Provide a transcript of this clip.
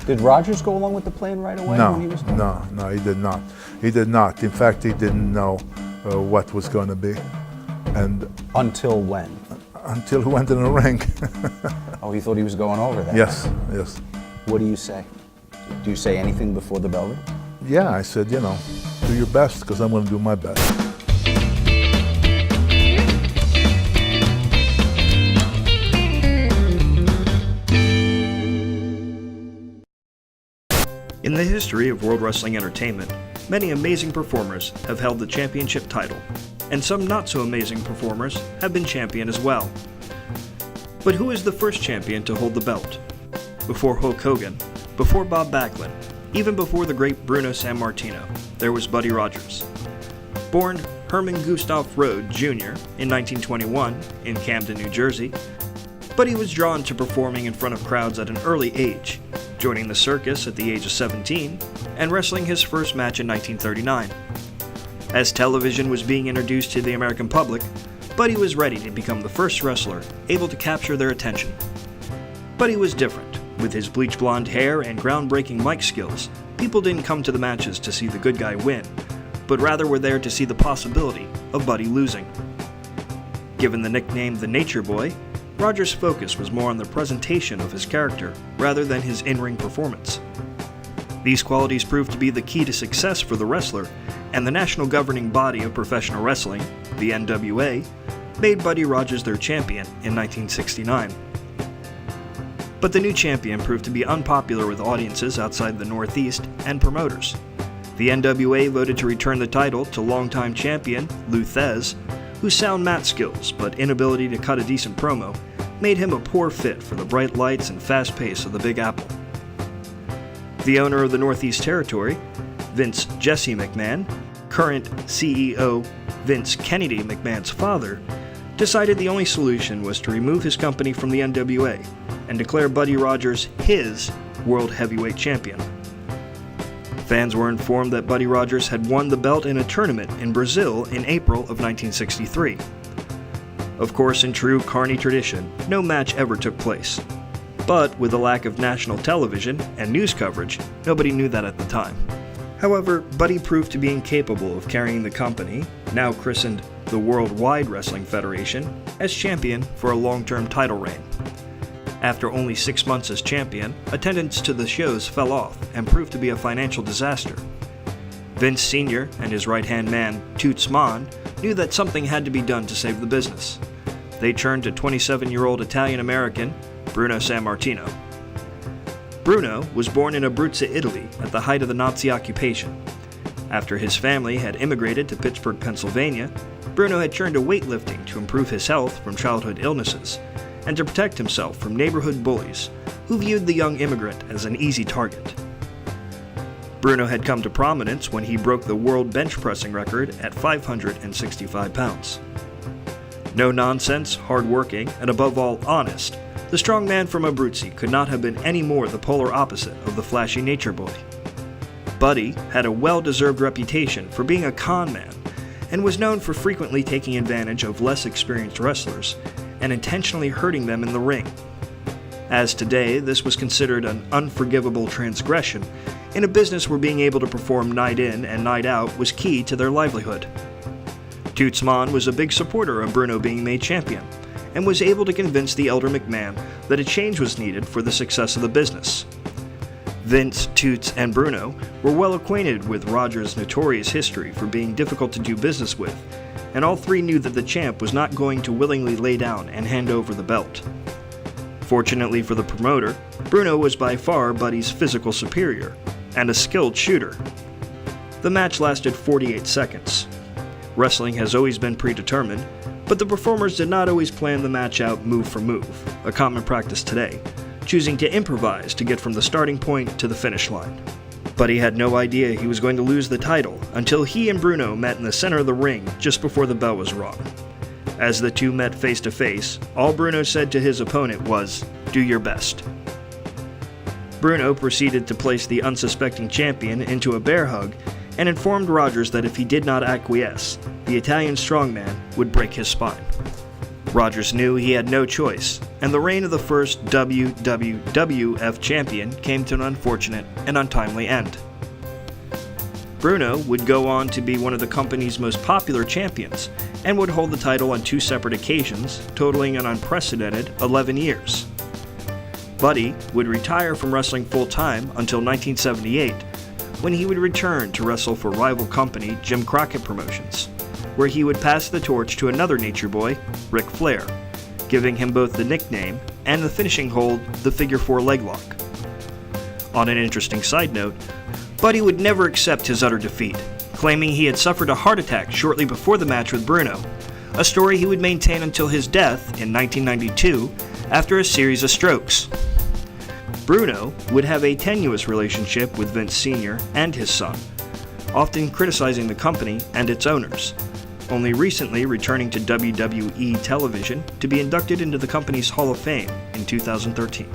Did Rogers go along with the plan right away when he was done? No, he did not. He did not. In fact, he didn't know what was going to be. And until when? Until he went in the ring. Oh, he thought he was going over that? Yes, yes. What do you say? Do you say anything before the bell rings? Yeah, I said, you know, do your best, because I'm going to do my best. In the history of World Wrestling Entertainment, many amazing performers have held the championship title, and some not-so-amazing performers have been champion as well. But who is the first champion to hold the belt? Before Hulk Hogan, before Bob Backlund, even before the great Bruno Sammartino, there was Buddy Rogers. Born Herman Gustav Rode Jr. in 1921 in Camden, New Jersey, Buddy was drawn to performing in front of crowds at an early age, joining the circus at the age of 17 and wrestling his first match in 1939. As television was being introduced to the American public, Buddy was ready to become the first wrestler able to capture their attention. Buddy was different. With his bleach blonde hair and groundbreaking mic skills, people didn't come to the matches to see the good guy win, but rather were there to see the possibility of Buddy losing. Given the nickname the Nature Boy, Rogers' focus was more on the presentation of his character rather than his in-ring performance. These qualities proved to be the key to success for the wrestler, and the national governing body of professional wrestling, the NWA, made Buddy Rogers their champion in 1969. But the new champion proved to be unpopular with audiences outside the Northeast and promoters. The NWA voted to return the title to longtime champion Lou Thesz, whose sound mat skills but inability to cut a decent promo made him a poor fit for the bright lights and fast pace of the Big Apple. The owner of the Northeast Territory, Vince Jesse McMahon, current CEO Vince Kennedy McMahon's father, decided the only solution was to remove his company from the NWA and declare Buddy Rogers his World Heavyweight Champion. Fans were informed that Buddy Rogers had won the belt in a tournament in Brazil in April of 1963. Of course, in true Carney tradition, no match ever took place. But with a lack of national television and news coverage, nobody knew that at the time. However, Buddy proved to be incapable of carrying the company, now christened the Worldwide Wrestling Federation, as champion for a long-term title reign. After only 6 months as champion, attendance to the shows fell off and proved to be a financial disaster. Vince Sr. and his right-hand man, Toots Monn, knew that something had to be done to save the business. They turned to 27-year-old Italian-American Bruno Sammartino. Bruno was born in Abruzzo, Italy, at the height of the Nazi occupation. After his family had immigrated to Pittsburgh, Pennsylvania, Bruno had turned to weightlifting to improve his health from childhood illnesses and to protect himself from neighborhood bullies who viewed the young immigrant as an easy target. Bruno had come to prominence when he broke the world bench pressing record at 565 pounds. No nonsense, hard-working, and above all honest, the strong man from Abruzzi could not have been any more the polar opposite of the flashy Nature Boy. Buddy had a well-deserved reputation for being a con man and was known for frequently taking advantage of less experienced wrestlers and intentionally hurting them in the ring. As today, this was considered an unforgivable transgression in a business where being able to perform night in and night out was key to their livelihood. Toots Monn was a big supporter of Bruno being made champion and was able to convince the elder McMahon that a change was needed for the success of the business. Vince, Toots, and Bruno were well acquainted with Rogers' notorious history for being difficult to do business with, and all three knew that the champ was not going to willingly lay down and hand over the belt. Fortunately for the promoter, Bruno was by far Buddy's physical superior, and a skilled shooter. The match lasted 48 seconds. Wrestling has always been predetermined, but the performers did not always plan the match out move for move, a common practice today, choosing to improvise to get from the starting point to the finish line. Buddy had no idea he was going to lose the title until he and Bruno met in the center of the ring just before the bell was rung. As the two met face to face, all Bruno said to his opponent was, "Do your best." Bruno proceeded to place the unsuspecting champion into a bear hug and informed Rogers that if he did not acquiesce, the Italian strongman would break his spine. Rogers knew he had no choice, and the reign of the first WWWF champion came to an unfortunate and untimely end. Bruno would go on to be one of the company's most popular champions and would hold the title on 2 separate occasions, totaling an unprecedented 11 years. Buddy would retire from wrestling full-time until 1978, when he would return to wrestle for rival company Jim Crockett Promotions, where he would pass the torch to another Nature Boy, Ric Flair, giving him both the nickname and the finishing hold, the Figure 4 leg lock. On an interesting side note, Buddy would never accept his utter defeat, claiming he had suffered a heart attack shortly before the match with Bruno, a story he would maintain until his death in 1992 after a series of strokes. Bruno would have a tenuous relationship with Vince Sr. and his son, often criticizing the company and its owners, only recently returning to WWE television to be inducted into the company's Hall of Fame in 2013.